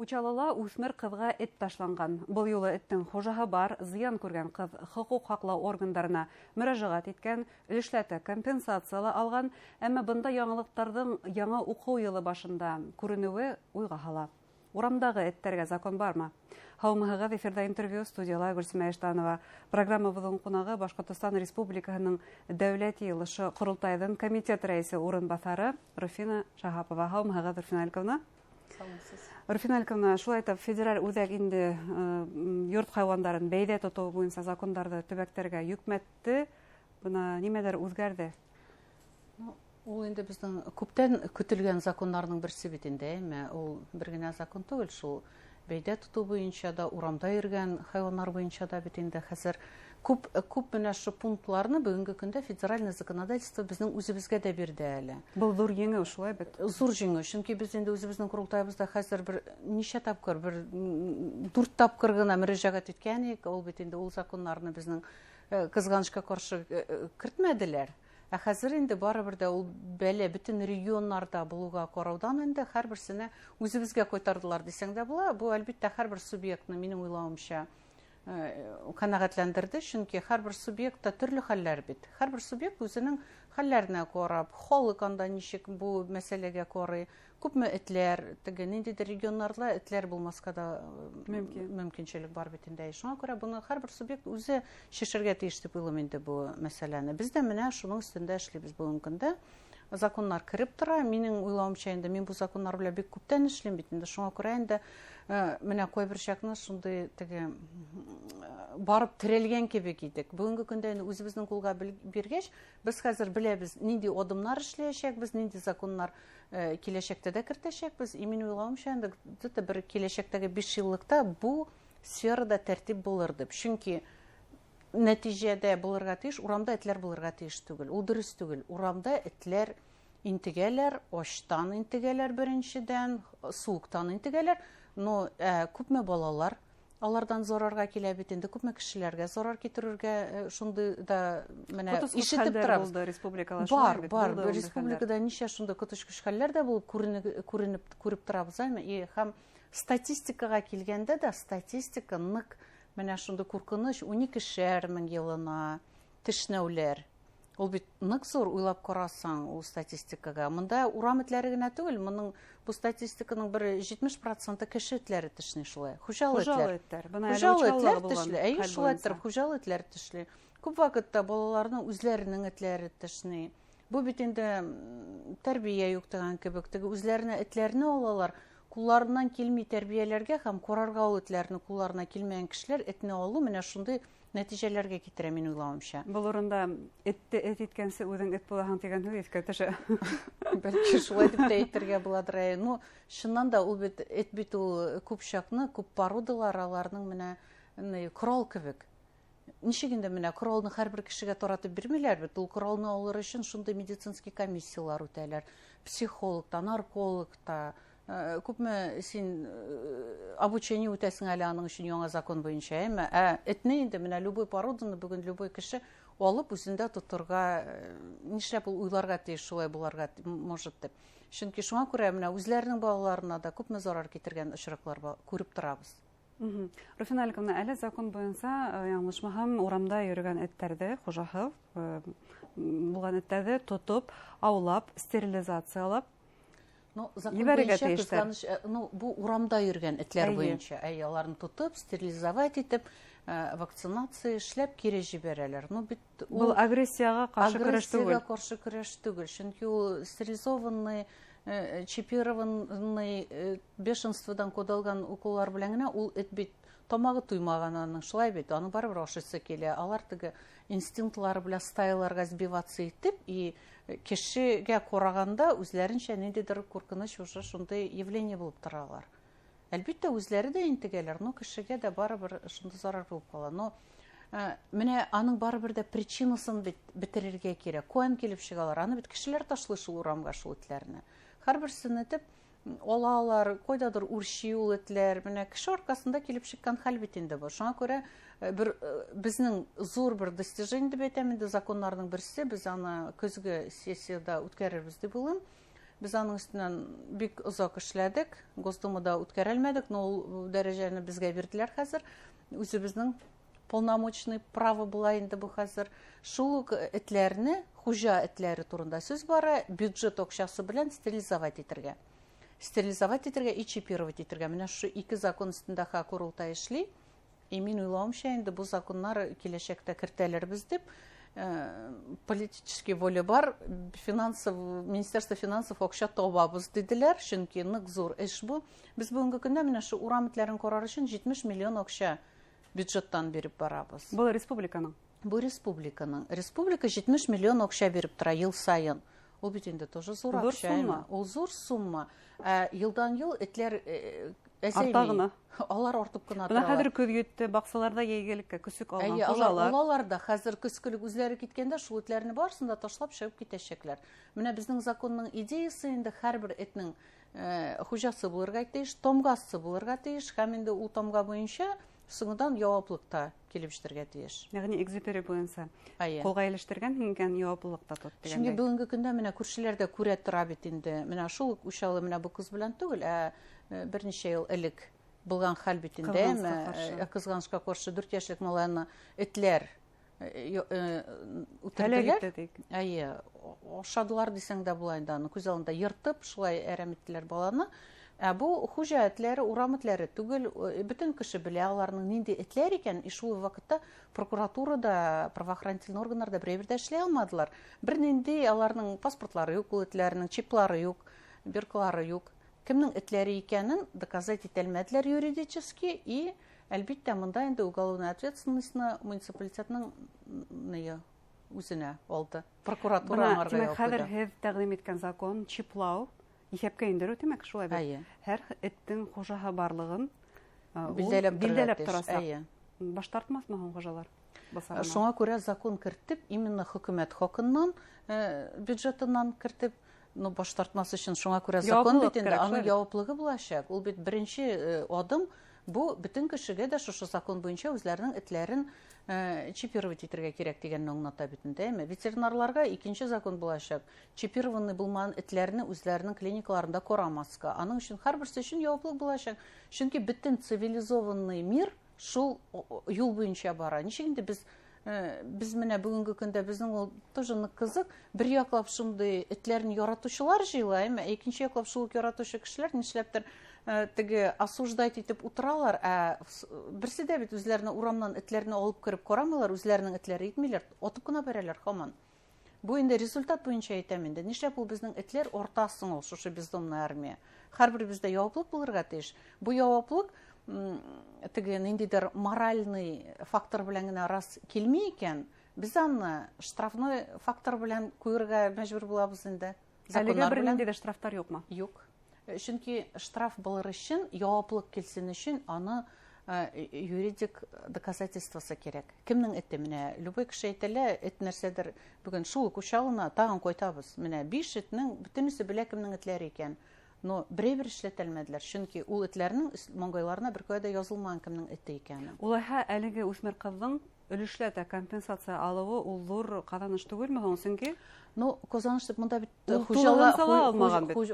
Учалыла үсмер кызга эт ташланган. Бұл юлы эттің хожаһы бар, зыян күргән кыз хокук хаклау органнарына мөрәҗәгать иткән, өлешләтә компенсациялы алган, әмма бында яңалыктарның яңа уку елы башында күренүе уйга һала. Урамдагы эттәргә закон бармы? Һаумыгыз, эфирда интервью, студияла Гөлсемә Эштанова. Программабызның кунагы Башкортостан Республикаһының Дәүләт Йыелышы Курултайының комитет рәисе урынбасары Руфина Шахапова. Һаумыгыз, Руфина Әлковна. Руфина Әлковна, шулай итеп, федераль үзәк инде йорт хайвандарын бәйдә тоту буенча законнарны төбәктәргә йөкмәтте. Буна нимәдер үзгәрде? Ул инде безнең күптән көтелгән законнарның берсе бит инде, ул бер генә закон түгел, шул бәйдә тоту буенча да, урамда йөргән хайваннар буенча да бит инде хәзер күп менә шу пунктларны бүгенге көндә федераль законодательство безнең үзебезгә дә бирде әле. Бу зур җиңү шулай бит. Зур җиңү, чөнки без инде үзебезнең курултайыбызда хәзер бер ничә тапкыр, бер 4 тапкыр гына мөрәҗәгать иткәнек, ул бит инде ул законнарны безнең кызганычка каршы кертмәделәр. Ә хәзер инде барыбер дә ул бәлә бөтен регионнарда булуга караудан инде һәрберсенә үзебезгә кайтардылар дисәң дә була. Бу әлбәттә һәрбер субъектны минем уйлавымча канәгатьләндерде, чөнки һәрбер субъектта төрле хәлләр бит. Һәрбер субъект үзенең хәлләренә карап, халык анда ничек бу мәсьәләгә карый, күпме этләр, теге ниндидер регионнарда этләр булмаска да мөмкинчелек бар бит инде. Шуңа күрә буны һәрбер субъект үзе шешергә тиеш дип уйлыйм инде бу мәсьәләне. Без дә менә шуның өстендә эшлибез бүгенге көндә. Законнар кирип тора. Минем уйлавымча инде мин бу законнар белән бик күптән эшлим бит инде. Шуңа күрә инде менә кайбер чакны шундый теге барып терелгән кебек идек. Бүгенге көндә инде үзебезнең кулга биргәч, без хәзер беләбез нинди адымнар эшләячәкбез, нинди законнар киләчәктә дә кертәчәкбез. Мин уйлавымча инде бер киләчәктәге 5 еллыкта бу сферада тәртип булыр дип. Чөнки нәтиҗәдә булырга тиеш, урамда этләр булырга тиеш түгел. Ул дөрес түгел. Урамда этләр интегәләр, ачтан интегәләр беренчедән, суыктан интегәләр. Но күпме балалар алардан зарарга килә бит инде, күпме кешеләргә зарар китерергә шундый да менә ишетеп торабыз. Бар, республикада ничә шундый коточкыч хәлләр дә булып күреп торабыз, һәм статистикага килгәндә дә статистика нык менә шундый куркыныч 12 мең елына тешнәүләр. Ул бит нык зур уйлап карасаң ул статистикага. Монда урам этләре генә түгел, моның бу статистиканың бер 70% кеше этләре тешни шулай. Хуҗалы этләр. Хуҗалы этләр тешли. Шулай итеп хуҗалы этләр тешли. Күп вакытта балаларның үзләренең этләре тешни. Бу бит инде тәрбия юк дигән кебек, теге үзләренә этләрне алалар. Кулларыннан килми тәрбияләргә һәм карарга ул этләрне кулларына килмәгән кешеләр этне алу менә шундый нәтиҗәләргә китерә мин уйлавымча. Бұл урында эт иткәнсе үҙең эт булаһың дигән һүҙ иҫкә төшә. Бәлки шулай дип тә әйтергә буладыр. Ну, чыннан да ул бит эт бит ул күп чакны, күп породалар аларның менә корал кебек. Ничек инде менә коралны һәрбер кешегә таратып бирмиләр бит. Ул коралны алыр өчен шундый медицинский комиссиялар үтәләр. Психолог та, нарколог та, күпме син обучение үтәсең әле аның өчен яңа закон буенча, әмма этне инде менә любой породаны бүген любой кеше алып үзендә тотырга, нишләп ул уйларга тиеш, шулай буларга может дип. Чөнки шуңа күрә менә үзләренең балаларына да күпме зарар китергән очраклар күреп торабыз. Руфина Әлковна, әле закон буенча яңлышмаһам, урамда йөргән эттәрде, хуҗаһы булган эттәрде тотып, аулап, стерилизациялап бу урамда йөргән этләр буенча, аларны тотып, стерилизовать итеп, вакцинация эшләп кире җибәрәләр. Бу агрессиягә каршы көрәш түгел. Чөнки ул стерилизованный, чипированный бешенстводан кодалган уколлар белән генә ул эт бит тамагы туймаган аның, шулай бит, аның барыбер ашыйсы килә. Алар теге инстинктлары белән стайларга сбиваться итеп, и кешегә караганда үзләренчә ниндидер куркыныч уже шундый явление булып торалар. Әлбәттә үзләре дә интегәләр, но кешегә дә барыбер шундый зарар булып кала. Но менә аның барыбер дә причинасын бетерергә кирәк. Куән килеп чыгалар, аны бит кешеләр ташлый шул урамга шул этләрне. Һәрберсен этеп алалар, кайдадыр үрчи ул этләр, менә кеше аркасында килеп чыккан хәл бит инде бу. Шуңа күрә безнең зур бер достижение дип әйтәм инде законнарның берсе, без аны көзге сессияда үткәрербез дип уйлыйм. Біз аның үстінен бик ұзақ эшләдек, Госдумада үткәрелмәдек, но ул дәрәҗәне безгә бирделәр хәзер. Үзебезнең полномочный право була инде бу хәзер. Шул ук этләрне, хуҗа этләре турында сүз бара, бюджет акчасы белән стерилизовать итәргә. Стерилизовать итәргә и чипировать итәргә. Менә шу ике закон үстендә курултай эшли. И мин уйлавымча, инде бу законнар киләчәктә кертәләрбез дип, политический воля бар, Министерство финансов акча табабыз диделәр, чөнки нык зур эш бу. Без бүгенге көндә менә шу урам этләрен карар өчен 70 миллион акча бюджеттан биреп барабыз. Бұл республиканың? Бу республиканың. Республика 70 миллион акча биреп тора ел сайын. Ул бит инде тоже зур акча. Ул зур сумма. Елдан-ел этләр артагына. Алар артып кына тора. Менә хәзер көз йөтте, баксаларда йәйгелеккә күсек алган хуҗалар. Алалар да хәзер көскелек үзләре киткәндә шул этләрне барсын да ташлап чыгып китәчәкләр. Менә безнең законның идеясы инде һәрбер этнең хуҗасы булырга тиеш, томгасы булырга тиеш, һәм инде ул томга буенча соңыннан яуаплыкта килеп эшләргә тиеш. Ягъни экзюпери буенча колга илештергән һиңгән яуаплыкта тот дигәндәй. Шуңа бүгенге көндә менә күршеләрдә күрә тора бит инде. Менә шул учалы менә бу кыз белән түгел, берничә ел элек булган хәл бит инде. Кызганышка каршы 4 яшьлек малайны этләр үтерделәр. Ашадылар дисәң дә була инде, аны күз алдында йыртып, шулай әрәм иттеләр баланы. Бу хуҗа этләре, урам этләре түгел, бөтен кеше белә аларның нинди этләр икән, шул вакытта прокуратурада, правоохранительный органнарда берәр эшләй алмадылар. Бернинди аларның паспортлары юк, ул этләрнең чиплары юк, биркалары юк. Кемнең этләре икәнен доказать итәлмәделәр юридически, и әлбиттә монда инде уголовная ответственность муниципалитетның үзенә алды. Прокуратура аңарга япты. Хәзер һез тәкъдим иткән закон чиплау исәпкә индерү димәк шулай бит. Һәр эттең хуҗаһы барлыгын билдәләп торасы. Баш тартмасмы һуң хуҗалар? Шуңа күрә закон кертеп, именно хөкүмәт хакыннан, бюджетыннан кертеп, но баш тартмас өчен шуңа күрә закон бит инде, аның яуаплыгы булачак. Ул бит беренче адым, бу бөтен кешегә дә шушы закон буенча үзләренең этләрен чипировать итәргә кирәк дигәнне аңлата бит инде. Ветеринарларга икенче закон булачак. Чипированный булмаган этләрне үзләренең клиникаларында карамаска. Аның өчен һәрберсе өчен яуаплык булачак. Чөнки бөтен цивилизованный мир шул юл буенча бара. Ничек инде без менә бүгенге көндә безнең ул тоже кызык, бер яклап шундый этләрне яратучылар җыела, икенче яклап шул яратучы кешеләр нишләптер теге осуждать итеп утыралар, берсе дә бит үзләренә урамнан этләрне алып кереп карамыйлар, үзләренең этләре итмиләр, атып кына бәрәләр һаман. Бу инде результат буенча әйтәм инде. Нишләп ул безнең этләр ортасын ул шушы бездомная армия. Һәрбер бездә яуаплык булырга тиеш. Бу яуаплык теге ниндидер моральный фактор белән генә раз килми икән, без аны штрафной фактор белән куярга мәҗбүр булабыз инде. Әлегә бер ниндидә штрафтар юкмы? Юк. Чөнки штраф булыр өчен, яуаплык килсен өчен, аны юридик доказательствосы кирәк. Кемнең эте менә любой кеше әйтәлә, эт нәрсәдер бүген шул кушалына тагын кайтабыз. Менә 5 этнең бөтенесе белә кемнең этләре икән. Но берәр эшләтәлмәделәр, чөнки ул этләрнең маңгайларына беркая да язылмаган кемнең эте икәнен. Улайһа әлеге үсмер кызның өлешләтә компенсация алуы ул зур казаныш түгелме һуң? Чөнки казаныш дип монда бит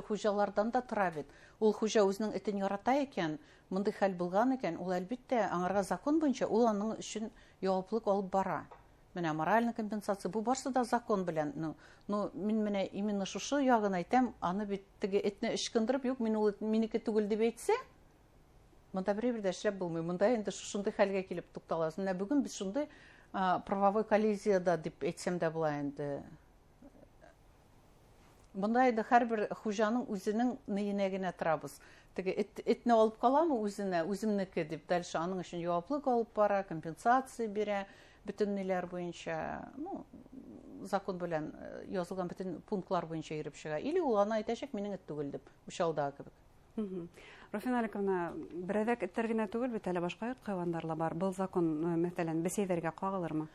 хуҗалардан да тора бит. Ул хуҗа үзенең этен ярата икән, мондай хәл булган икән, ул әлбиттә аңарга закон буенча ул аның өчен яуаплык алып бара. Менә моральный компенсация бу барсы да закон белән. Ну мин менә именно шушы ягын әйтәм, аны бит теге этне ычкындырып, юк, мин ул минеке түгел дип әйтсә, монда берәр дә эшләп булмый. Монда инде шушындый хәлгә килеп тукталабыз. Менә бүген без шундый правовой коллизияда дип әйтсәм дә була инде. Монда инде һәрбер хуҗаның үзенең ниенә генә торабыз. Теге этне алып каламы үзенә, үземнеке дип, дальше аның өчен яуаплык алып бара, компенсация бирә. Бөтен ниләр буенча, закон белән язылган бөтен пунктлар буенча йөреп чыга. Или ул аны әйтәчәк, минең эт түгел дип, учалда кебек. Руфина Аликовна, берәдәк эттәр генә түгел бит, әле башка хайваннар да бар. Был закон, мәсәлән, бесәйләргә кагылырмы?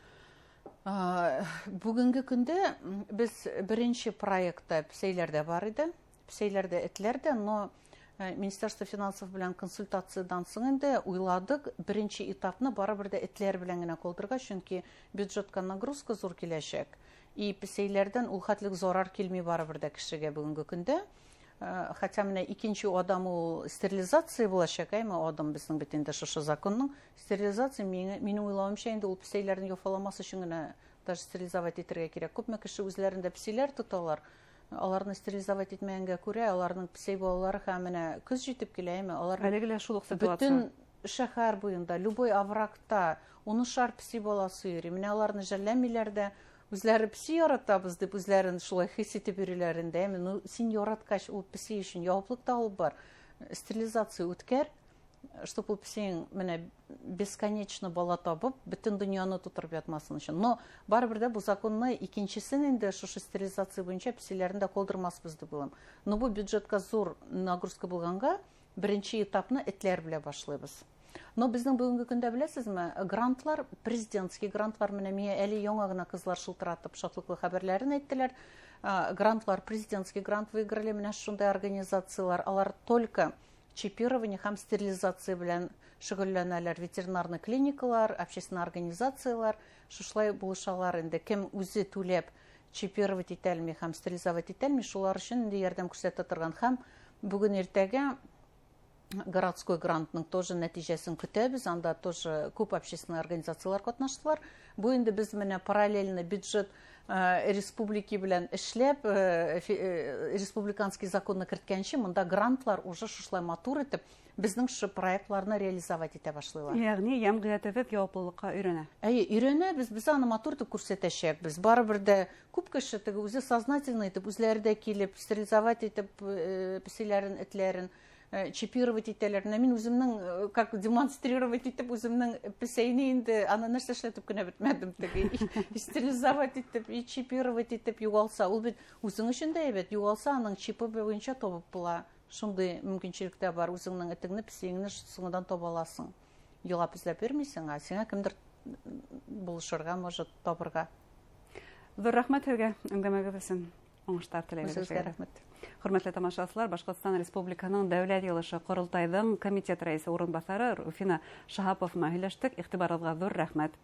Бүгенге көндә без беренче проектта бесәйләрдә бар иде. Бесәйләрдә этләр дә, но Министерство финансов белән консультациядан соң инде уйладык, беренче этапны барыбер дә этләр белән генә калдырырга, чөнки бюджетка нагрузка зур киләчәк. и песейлерден ул хәтлек зарар килми барыбер дә кешегә бүгенге көндә. Хотя менә икенче адам ул стерилизация булачак, әйме адам безнең бит инде шушы законның стерилизация минем уйлавымча инде ул песейләрне яфаламас өчен генә даже стерилизовать итәргә кирәк. Күпме кеше үзләрендә песейләр тоталар. Аларны стерилизовать итмәгәнгә күрә, аларның песей балалары һәм менә көз җитеп килә, әйме алар әлегә шул ук ситуация. Бөтен шәһәр буенда, любой авракта 10 песи баласы йөри. Менә аларны жәлләмиләр дә, үзләре песи яратабыз дип үзләрен шулай хис итеп йөриләрендә, әйме, ну син яраткач ул песи өчен яуаплык та алып бар. Стерилизация үткәр, чтобы ул песең менә бесконечно бала табып, бөтен дөньяны тутырып ятмасын өчен. Но барыбер дә бу законны икенчесен инде шушы стерилизация буенча песеләрне дә калдырмаспыз дип уйлыйм. Но бу бюджетка зур нагрузка булганга, беренче этапны этләр белән башлыйбыз. Но безнең бүгенге көндә беләсезме, грантлар, президентский грантлар менә миңа әле яңа гына кызлар шылтыратып шатлыклы хәбәрләрен әйттеләр. Грантлар, президентский грант выиграли менә шундай организациялар, алар только чипирование һәм стерилизация белән шөгыльләнәләр, ветеринарный клиникалар, общественный организациялар, шушлай булышалар инде, кем үзе түләп чипировать итәлми һәм стерилизовать итәлми, шулар өчен инде ярдәм күрсәтә торган һәм бүген иртәгә городской грантның тоже нәтиҗәсен көтәбез, анда тоже күп общественный организациялар катнаштылар. Бу инде без менә параллельно бюджет республики белән эшләп, республиканский законны керткәнче, монда грантлар уже шушлай матур итеп, безнең шу проектларны реализовать итә башлыйлар. Ягъни җәмгыятебез яуаплылыкка өйрәнә. Өйрәнә, без аны матур итеп күрсәтәчәкбез. Барыбер дә күп кеше теге үзе сознательно итеп, үзләре дә килеп, стерилизовать итеп песеләрен, этләрен чипировать итәләр. Мин үземнең как демонстрировать итеп үземнең песейне инде аны нәрсә эшләтеп кенә бетмәдем теге. Стерилизовать итеп, чипировать итеп югалса, ул бит үзең өчен дә әйбәт. Югалса, аның чипы буенча табып була. Шундый мөмкинчелек тә бар. Үзеңнең этеңне, песейеңне соңыннан таба аласың. Юлап эзләп йөрмисең, сиңа кемдер булышырга, может, табырга. Зур рәхмәт сезгә әңгәмәгез өчен. Уңышлар теләйбез. Сезгә рәхмәт. Хөрмәтле тамашачылар, Башкортстан Республиканың Дәүләт Йылышы Корылтайның комитет рәисе урынбасары Руфина Шаһапов мәһиләштек. Игътибарыгызга зур рәхмәт.